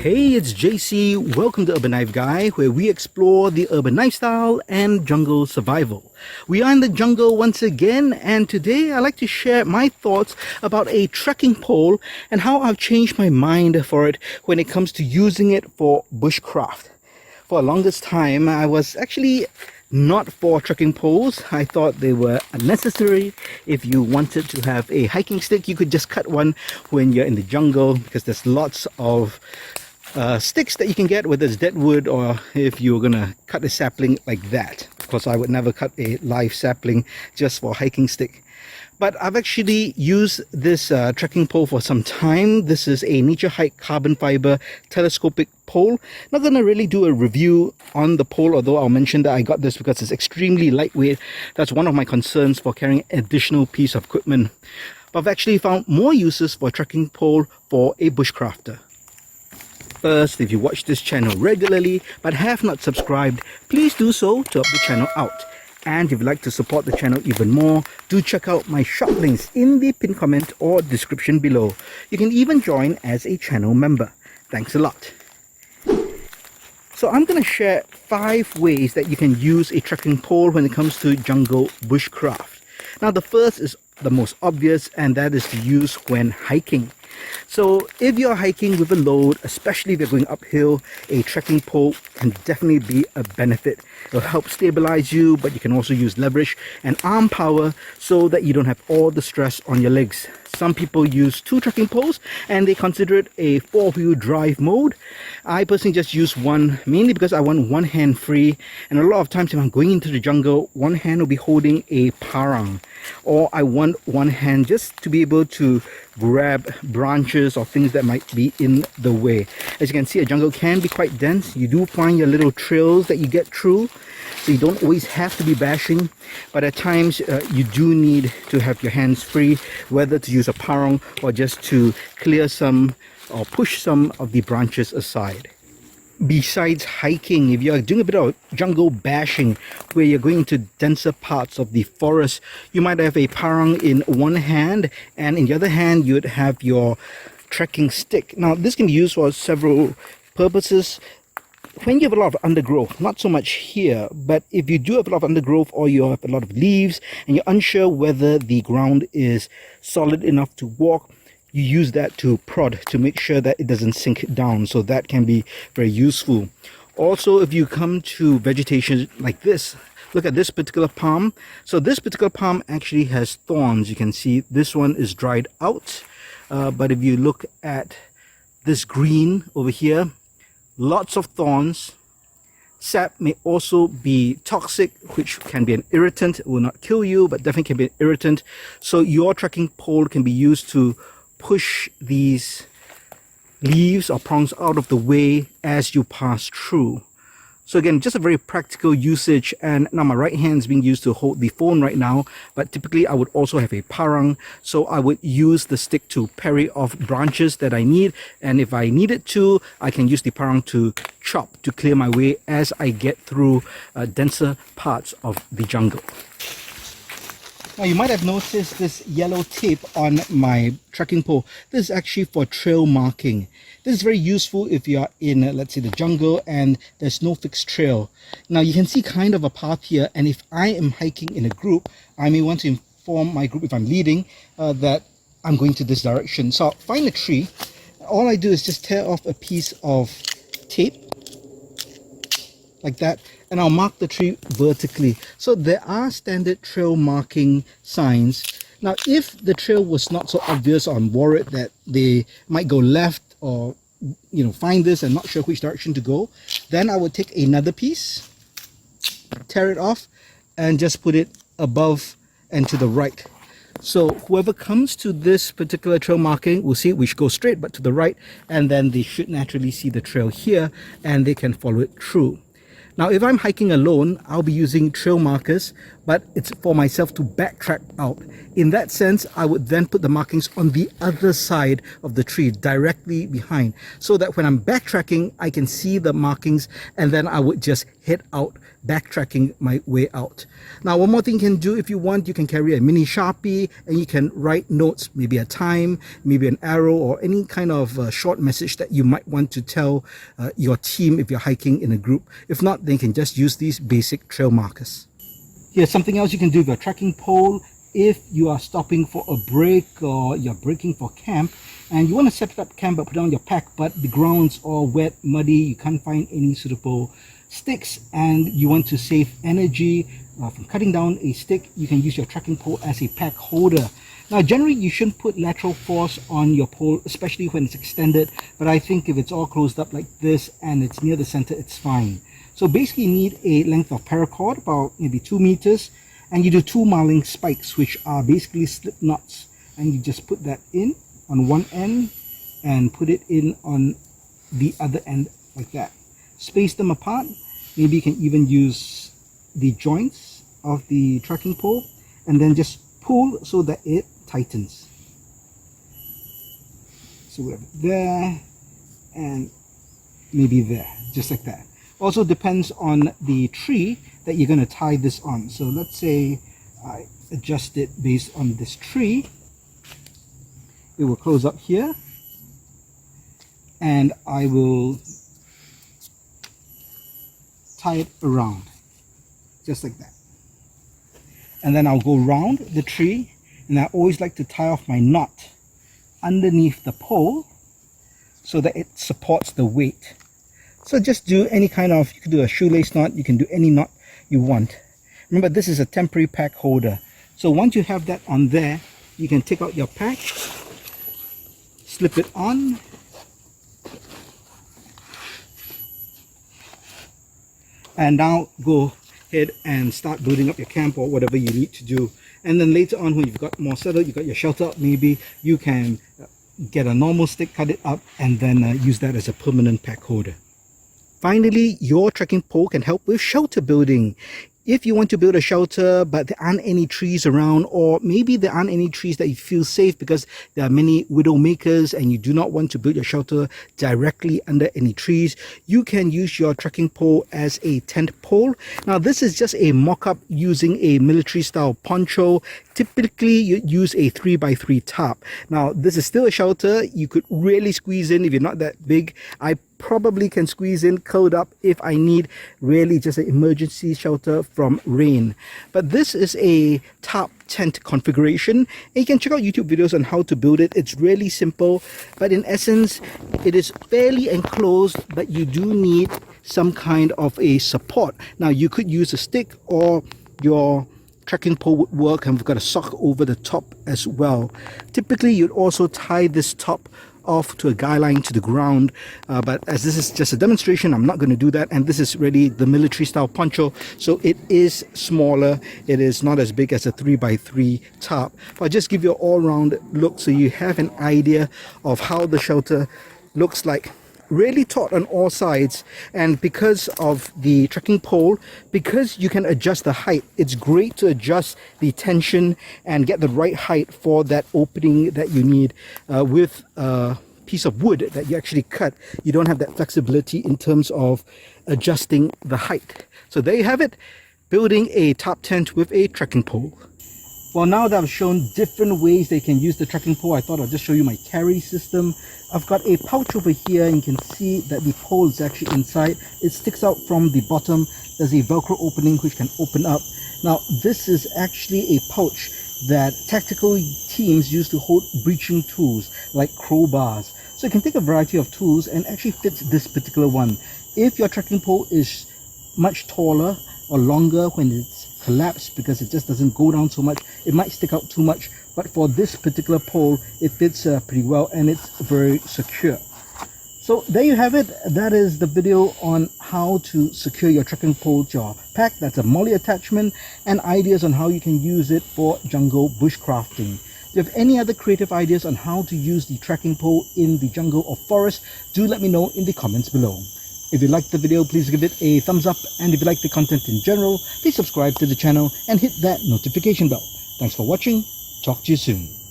Hey, it's JC. Welcome to Urban Knife Guy, where we explore the urban lifestyle and jungle survival. We are in the jungle once again, and today I'd like to share my thoughts about a trekking pole and how I've changed my mind for it when it comes to using it for bushcraft. For the longest time, I was actually not for trekking poles. I thought they were unnecessary. If you wanted to have a hiking stick, you could just cut one when you're in the jungle, because there's lots of sticks that you can get, whether it's dead wood or if you're gonna cut a sapling like that. Of course, I would never cut a live sapling just for a hiking stick. But I've actually used this trekking pole for some time. This is a NatureHike carbon fiber telescopic pole. Not going to really do a review on the pole, although I'll mention that I got this because it's extremely lightweight. That's one of my concerns for carrying an additional piece of equipment. But I've actually found more uses for a trekking pole for a bushcrafter. First, if you watch this channel regularly but have not subscribed, please do so to help the channel out. And if you'd like to support the channel even more, do check out my shop links in the pinned comment or description below. You can even join as a channel member. Thanks a lot. So I'm going to share 5 ways that you can use a trekking pole when it comes to jungle bushcraft. Now, the first is the most obvious, and that is to use when hiking. So if you're hiking with a load, especially if you're going uphill, a trekking pole can definitely be a benefit. It'll help stabilize you, but you can also use leverage and arm power so that you don't have all the stress on your legs. Some people use 2 trekking poles and they consider it a 4-wheel drive mode. I personally just use one, mainly because I want one hand free, and a lot of times if I'm going into the jungle, one hand will be holding a parang, or I want one hand just to be able to grab branches or things that might be in the way. As you can see, a jungle can be quite dense. You do find your little trails that you get through, so you don't always have to be bashing, but at times you do need to have your hands free, whether to use a parang or just to clear some or push some of the branches aside. Besides hiking, if you're doing a bit of jungle bashing where you're going into denser parts of the forest, you might have a parang in one hand, and in the other hand you'd have your trekking stick. Now, this can be used for several purposes. When you have a lot of undergrowth, not so much here, but if you do have a lot of undergrowth or you have a lot of leaves and you're unsure whether the ground is solid enough to walk, you use that to prod to make sure that it doesn't sink down. So that can be very useful. Also, if you come to vegetation like this, look at this particular palm. So this particular palm actually has thorns. You can see this one is dried out. But if you look at this green over here, lots of thorns. Sap may also be toxic, which can be an irritant. It will not kill you, but definitely can be an irritant. So your trekking pole can be used to push these leaves or prongs out of the way as you pass through. So again, just a very practical usage. And now my right hand is being used to hold the phone right now, but typically I would also have a parang, so I would use the stick to parry off branches that I need, and if I needed to, I can use the parang to chop to clear my way as I get through denser parts of the jungle. Now, you might have noticed this yellow tape on my trekking pole. This is actually for trail marking. This is very useful if you are in, let's say, the jungle and there's no fixed trail. Now, you can see kind of a path here, and if I am hiking in a group, I may want to inform my group, if I'm leading, that I'm going to this direction. So I'll find a tree. All I do is just tear off a piece of tape like that, and I'll mark the tree vertically. So there are standard trail marking signs. Now, if the trail was not so obvious, or I'm worried that they might go left or find this and not sure which direction to go, then I would take another piece, tear it off, and just put it above and to the right. So whoever comes to this particular trail marking will see it, which goes straight but to the right, and then they should naturally see the trail here and they can follow it through. Now, if I'm hiking alone, I'll be using trail markers, but it's for myself to backtrack out. In that sense, I would then put the markings on the other side of the tree, directly behind, so that when I'm backtracking, I can see the markings, and then I would just head out, backtracking my way out. Now, one more thing you can do if you want, you can carry a mini Sharpie and you can write notes, maybe a time, maybe an arrow, or any kind of short message that you might want to tell your team if you're hiking in a group. If not, then you can just use these basic trail markers. Here's something else you can do with your trekking pole. If you are stopping for a break or you're breaking for camp and you want to set up camp but put on your pack, but the ground's all wet, muddy, you can't find any suitable sticks, and you want to save energy from cutting down a stick, you can use your trekking pole as a pack holder. Now, generally you shouldn't put lateral force on your pole, especially when it's extended, but I think if it's all closed up like this and it's near the center, it's fine. So basically you need a length of paracord, about maybe 2 meters, and you do 2 marling spikes, which are basically slip knots, and you just put that in on one end and put it in on the other end like that. Space them apart. Maybe you can even use the joints of the trekking pole and then just pull so that it tightens. So we have it there and maybe there, just like that. Also depends on the tree that you're going to tie this on. So let's say I adjust it based on this tree. It will close up here, and I will tie it around just like that, and then I'll go around the tree, and I always like to tie off my knot underneath the pole so that it supports the weight. So just do any kind of, you can do a shoelace knot, you can do any knot you want. Remember, this is a temporary pack holder, so once you have that on there, you can take out your pack, slip it on, and now go ahead and start building up your camp or whatever you need to do. And then later on, when you've got more settled, you've got your shelter up, maybe you can get a normal stick, cut it up, and then use that as a permanent pack holder. Finally, your trekking pole can help with shelter building. If you want to build a shelter but there aren't any trees around, or maybe there aren't any trees that you feel safe because there are many widow makers and you do not want to build your shelter directly under any trees, you can use your trekking pole as a tent pole. Now, this is just a mock-up using a military style poncho. Typically you use a 3x3 tarp. Now, this is still a shelter. You could really squeeze in if you're not that big. I probably can squeeze in, curled up, if I need really just an emergency shelter from rain. But this is a tarp tent configuration, and you can check out YouTube videos on how to build it. It's really simple, but in essence it is fairly enclosed, but you do need some kind of a support. Now, you could use a stick, or your trekking pole would work, and we've got a sock over the top as well. Typically you'd also tie this top off to a guy line to the ground, but as this is just a demonstration, I'm not going to do that. And this is really the military style poncho, so it is smaller. It is not as big as a 3x3 tarp, but I'll just give you an all-round look so you have an idea of how the shelter looks like. Really taut on all sides, and because of the trekking pole, because you can adjust the height, it's great to adjust the tension and get the right height for that opening that you need. With a piece of wood that you actually cut, you don't have that flexibility in terms of adjusting the height. So there you have it, building a tarp tent with a trekking pole. Well, now that I've shown different ways they can use the trekking pole, I thought I'll just show you my carry system. I've got a pouch over here, and you can see that the pole is actually inside. It sticks out from the bottom. There's a Velcro opening which can open up. Now, this is actually a pouch that tactical teams use to hold breaching tools like crowbars. So you can take a variety of tools, and actually fits this particular one. If your trekking pole is much taller or longer, when it's collapsed because it just doesn't go down so much, it might stick out too much, but for this particular pole it fits pretty well, and it's very secure. So there you have it. That is the video on how to secure your trekking pole to your pack. That's a molly attachment, and ideas on how you can use it for jungle bushcrafting. If you have any other creative ideas on how to use the trekking pole in the jungle or forest, do let me know in the comments below. If you liked the video, please give it a thumbs up, and if you like the content in general, please subscribe to the channel and hit that notification bell. Thanks for watching. Talk to you soon.